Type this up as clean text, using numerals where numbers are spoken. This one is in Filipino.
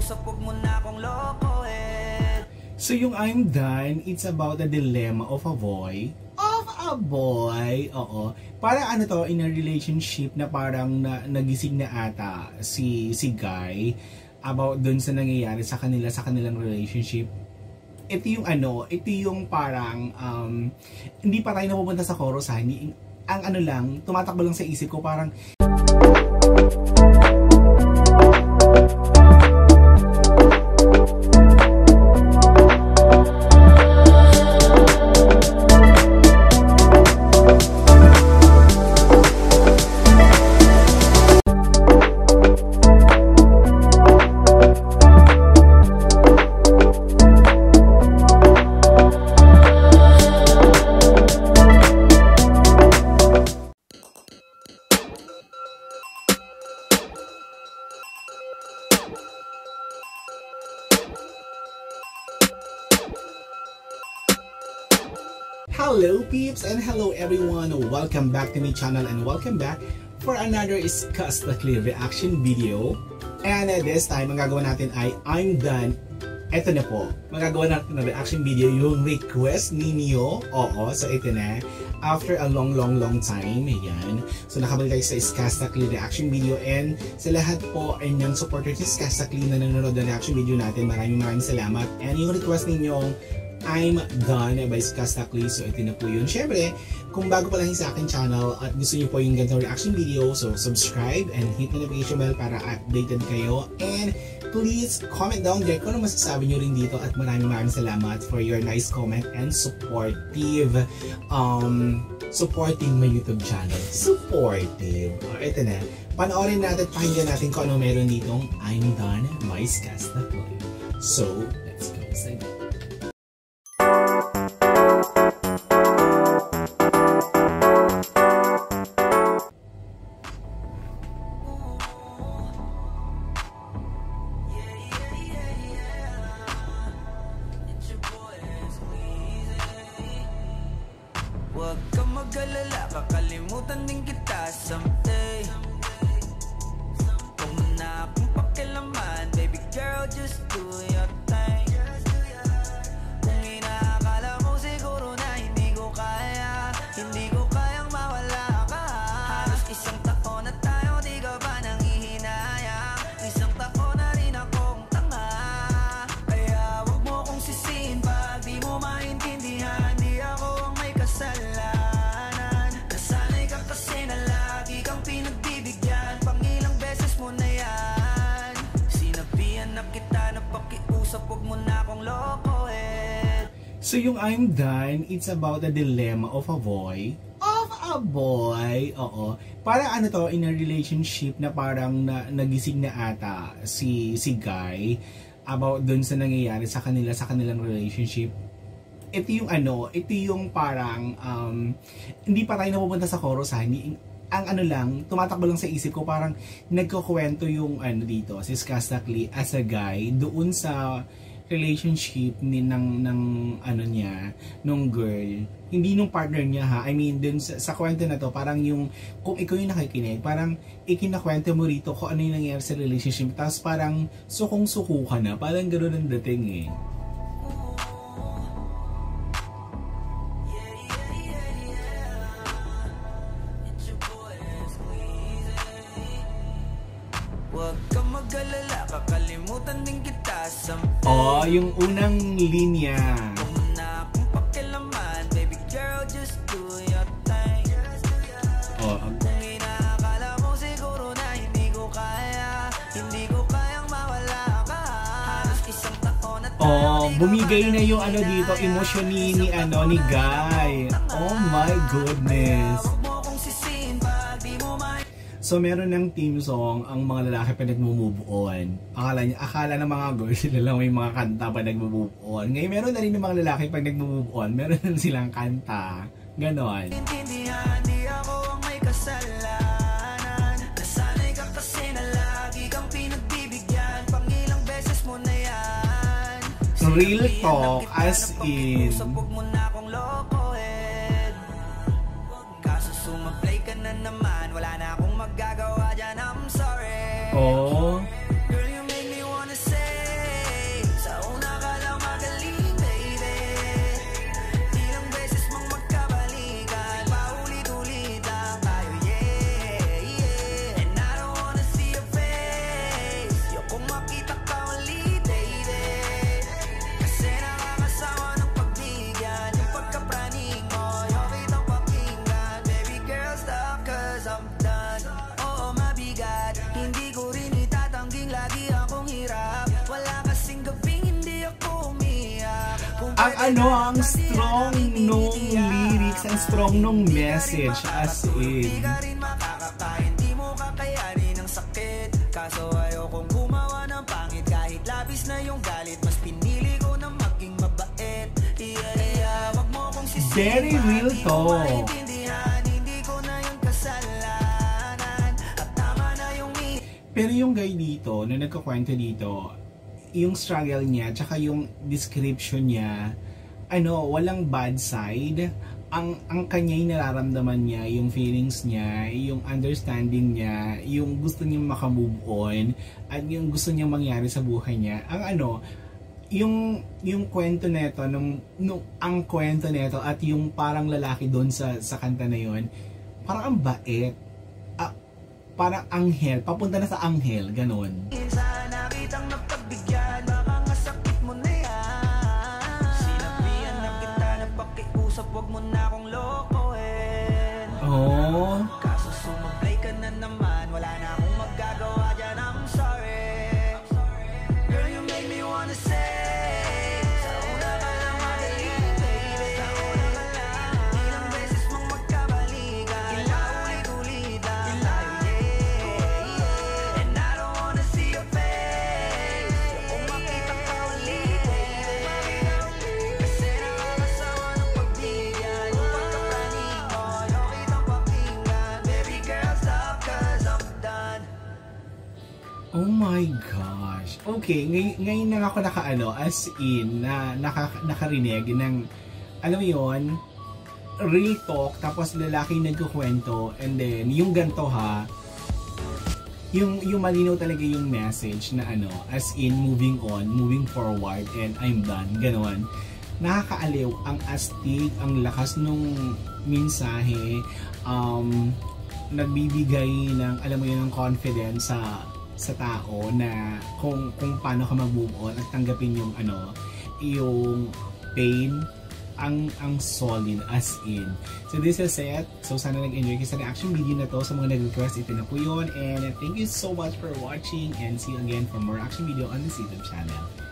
pakiusap, huwag mo na akong lokohin. So yung I'm Done, it's about the dilemma of a boy. Oo. Para ano to, in a relationship na parang nagising na ata si Guy about dun sa nangyayari sa kanilang relationship. Ito yung parang hindi pa tayo napupunta sa chorus ha. Ang ano lang, tumatakbo lang sa isip ko parang hello peeps and hello everyone, welcome back to my channel and welcome back for another Iskastakli reaction video. And this time, ang gagawin natin ay I'm Done. Ito na po, magagawa natin na reaction video yung request ninyo. Oo, so ito na. After a long time, ayan. So nakabalik tayo sa Iskastakli reaction video and sa lahat po ay niyang supporters ni Iskastakli na nanonood ng reaction video natin, maraming salamat. And yung request ninyong I'm Done by Iskastakli, so ito na po yun. Syempre, kung bago pa lang sa aking channel at gusto niyo po yung ganitong reaction video, so subscribe and hit the notification bell para updated kayo. And please comment down there kung ano masasabi nyo rin dito at maraming salamat for your nice comment and supporting my YouTube channel. Supportive. Ito na. Panoorin natin, pakinggan natin kung ano meron ditong I'm Done by Iskastakli. So, let's go inside. Huwag kang mag-alala, kakalimutan din kita someday. Huwag mo na akong pakialaman, baby girl, just do your thing. Kung inaakala mo siguro na hindi ko kayang mawala ka. Halos isang taon na tayo, di ka ba nanghihinayang? Isang taon na rin akong tanga. Kaya huwag mo kong sisihin pag di mo maintindihan. Di ako ang may kasalanan. Nasanay ka kasi na lagi kang pinagbibigyan. Pangilang beses mo na yan. Sinabihan na kita na pakiusap, huwag mo na akong lokohin. So yung I'm Done, it's about the dilemma of a boy. Oo. Para ano to, in a relationship na parang nagising na ata si Guy about dun sa nangyayari sa kanilang relationship. Ito yung parang hindi pa tayo napupunta sa chorus ha. Ang ano lang, tumatakbo lang sa isip ko parang nagkukwento yung dito si Iskastakli as a guy doon sa relationship ng nung girl, hindi nung partner niya ha. I mean dun sa kwento na to, parang yung kung ikaw yung nakikinig, parang ikinakwento mo rito kung ano yung nangyayari sa relationship, tapos parang sukong-suko ka na, parang gano'n ang dating eh. Huwag kang mag-alala, kakalimutan din kita someday. Oh, yung unang linya. Huwag mo na akong pakialaman, baby girl, just do your thing. Oh, Kung inaakala mo siguro na hindi ko kayang mawala ka. Halos isang taon na tayo, bumigay na yung dito, emosyon ni Guy. Oh my goodness. huwag mo kong sisihin pag di mo So meron ng team song ang mga lalaki pa nagmo-move on. Akala ng mga girls sila lang may mga kanta pa nagmo-move on. Ngayon meron na rin ng mga lalaki pag nagmo-move on, meron na silang kanta. Ganon. intindihan, di ako ang may kasalanan. Nasanay ka kasi na lagi kang pinagbibigyan. Pangilang beses mo na yan. Real talk as in. Huwag mo na akong lokohin. Kaso sumablay ka na naman, wala na akong magagawa dyan, I'm sorry. Oh. Girl, you make me wanna say ang strong nung lyrics, ang strong nung message, as in. Di ka rin makakakain, di mo kakayanin ang sakit. Kaso ayokong gumawa ng pangit, kahit labis na yung galit, mas pinili ko na maging mabait. Wag mo kong sisipan, very real di to. mo maintindihan, hindi ko na yung kasalanan, at tama na yung Pero yung guy dito, na nagkakwento dito, yung struggle niya, tsaka yung description niya, walang bad side. Ang kanya'y nararamdaman niya, yung feelings niya, yung understanding niya, yung gusto niya makamove on, at yung gusto niya mangyari sa buhay niya. Yung kwento nito, ang kwento nito at yung parang lalaki doon sa kanta na yon, parang ang bait. Parang anghel, papunta na sa anghel, ganon. Minsan nakitang napagbigyan, baka nga sakit mo na yan. Sinabihan na kita na pakiusap, wag mo na akong lokohin. Oh. Kaso sumablay ka na naman, wala na akong magagawa dyan, I'm sorry. Girl, you make me wanna say, sa una ka lang magaling, baby. Sa una ka lang, ilang beses mong magkabalikan, ulit-ulitan. And I don't wanna see your face, kung makita ka ulit, kasi nakakasawa ng pagbigyan, yung pagkapraning mo, yung kitang pakinggan. Baby girl, stop, 'cause I'm done. Oh my gosh. Okay, ngayon na ako as in, nakarinig ng, alam mo yun, real talk, tapos lalaki nagkukwento, and then, yung ganto yung malinaw talaga yung message na as in, moving on, moving forward, and I'm done, ganon. Nakakaaliw, ang astig, ang lakas nung mensahe, nagbibigay ng, alam mo yun, ng confidence sa tao na kung paano ka mag-move on at tanggapin yung yung pain, ang solid, as in. So this is it. So sana nag-enjoy kayo sa reaction video na to. Sa mga nag-request, ito na po yun. And thank you so much for watching, and see you again for more reaction video on this YouTube channel.